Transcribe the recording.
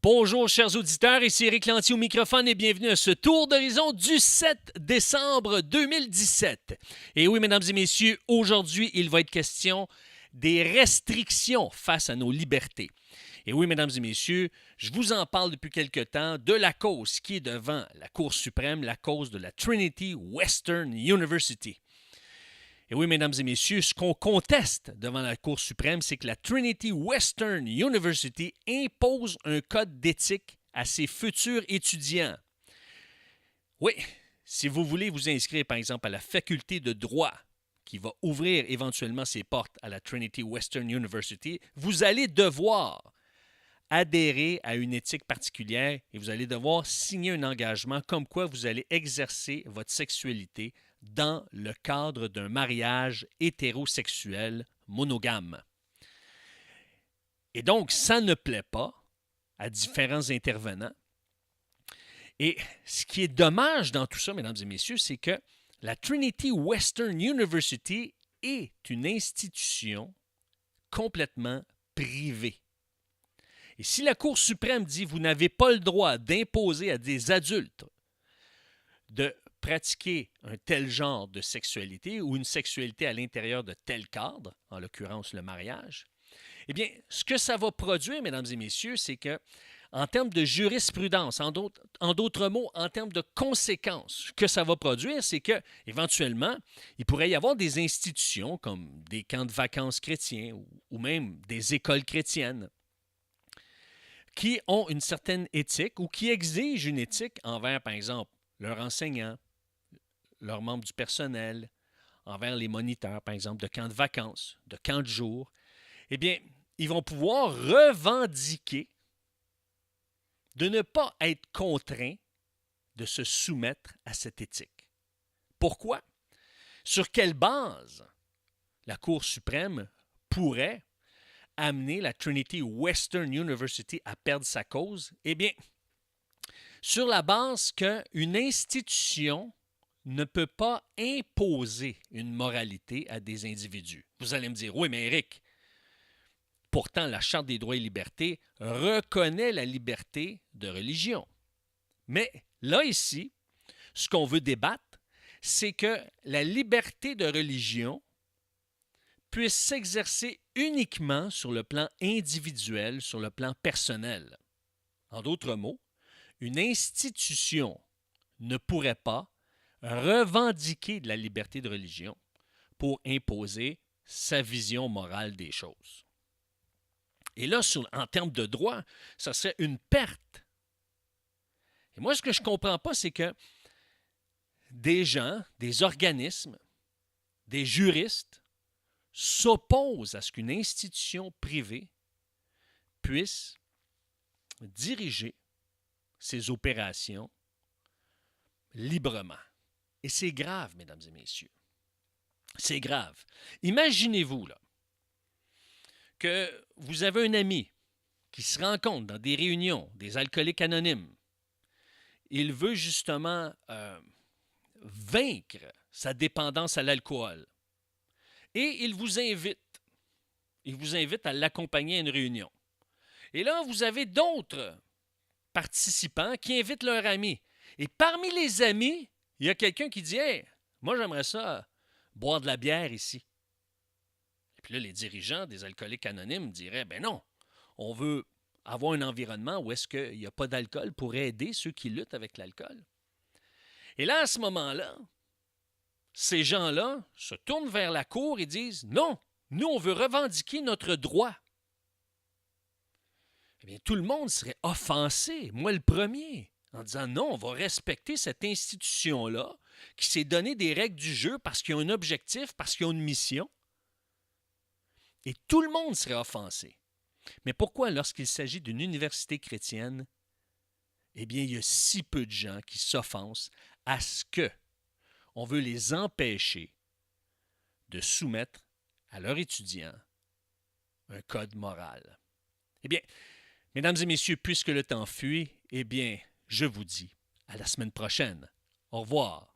Bonjour chers auditeurs, ici Éric Lantier au microphone et bienvenue à ce tour d'horizon du 7 décembre 2017. Et oui, mesdames et messieurs, aujourd'hui, il va être question des restrictions face à nos libertés. Et oui, mesdames et messieurs, je vous en parle depuis quelque temps de la cause qui est devant la Cour suprême, la cause de la Trinity Western University. Et oui, mesdames et messieurs, ce qu'on conteste devant la Cour suprême, c'est que la Trinity Western University impose un code d'éthique à ses futurs étudiants. Oui, si vous voulez vous inscrire, par exemple, à la faculté de droit qui va ouvrir éventuellement ses portes à la Trinity Western University, vous allez devoir adhérer à une éthique particulière et vous allez devoir signer un engagement comme quoi vous allez exercer votre sexualité dans le cadre d'un mariage hétérosexuel monogame. Et donc, ça ne plaît pas à différents intervenants. Et ce qui est dommage dans tout ça, mesdames et messieurs, c'est que la Trinity Western University est une institution complètement privée. Et si la Cour suprême dit vous n'avez pas le droit d'imposer à des adultes de pratiquer un tel genre de sexualité ou une sexualité à l'intérieur de tel cadre, en l'occurrence le mariage, eh bien, ce que ça va produire, mesdames et messieurs, c'est que, en termes de jurisprudence, en d'autres mots, en termes de conséquences, ce que ça va produire, c'est que, éventuellement, il pourrait y avoir des institutions comme des camps de vacances chrétiens ou même des écoles chrétiennes qui ont une certaine éthique ou qui exigent une éthique envers, par exemple, leurs enseignants, leurs membres du personnel, envers les moniteurs, par exemple, de camps de vacances, de camps de jour, eh bien, ils vont pouvoir revendiquer de ne pas être contraints de se soumettre à cette éthique. Pourquoi? Sur quelle base la Cour suprême pourrait amener la Trinity Western University à perdre sa cause? Eh bien, sur la base qu'une institution ne peut pas imposer une moralité à des individus. Vous allez me dire, oui, mais Éric, pourtant la Charte des droits et libertés reconnaît la liberté de religion. Mais là, ici, ce qu'on veut débattre, c'est que la liberté de religion puisse s'exercer uniquement sur le plan individuel, sur le plan personnel. En d'autres mots, une institution ne pourrait pas revendiquer de la liberté de religion pour imposer sa vision morale des choses. Et là, en termes de droit, ça serait une perte. Et moi, ce que je ne comprends pas, c'est que des gens, des organismes, des juristes s'opposent à ce qu'une institution privée puisse diriger ses opérations librement. Et c'est grave, mesdames et messieurs. C'est grave. Imaginez-vous là, que vous avez un ami qui se rencontre dans des réunions, des alcooliques anonymes. Il veut justement vaincre sa dépendance à l'alcool. Et il vous invite. Il vous invite à l'accompagner à une réunion. Et là, vous avez d'autres participants qui invitent leurs amis. Et parmi les amis, il y a quelqu'un qui dit « Hey, moi j'aimerais ça boire de la bière ici. » Et puis là, les dirigeants des alcooliques anonymes diraient « Ben non, on veut avoir un environnement où est-ce qu'il n'y a pas d'alcool pour aider ceux qui luttent avec l'alcool. » Et là, à ce moment-là, ces gens-là se tournent vers la cour et disent « Non, nous, on veut revendiquer notre droit. » Eh bien, tout le monde serait offensé, moi le premier, en disant non, on va respecter cette institution-là qui s'est donné des règles du jeu parce qu'ils ont un objectif, parce qu'ils ont une mission. Et tout le monde serait offensé. Mais pourquoi, lorsqu'il s'agit d'une université chrétienne, eh bien, il y a si peu de gens qui s'offensent à ce qu'on veut les empêcher de soumettre à leurs étudiants un code moral? Eh bien, mesdames et messieurs, puisque le temps fuit, eh bien, je vous dis à la semaine prochaine. Au revoir.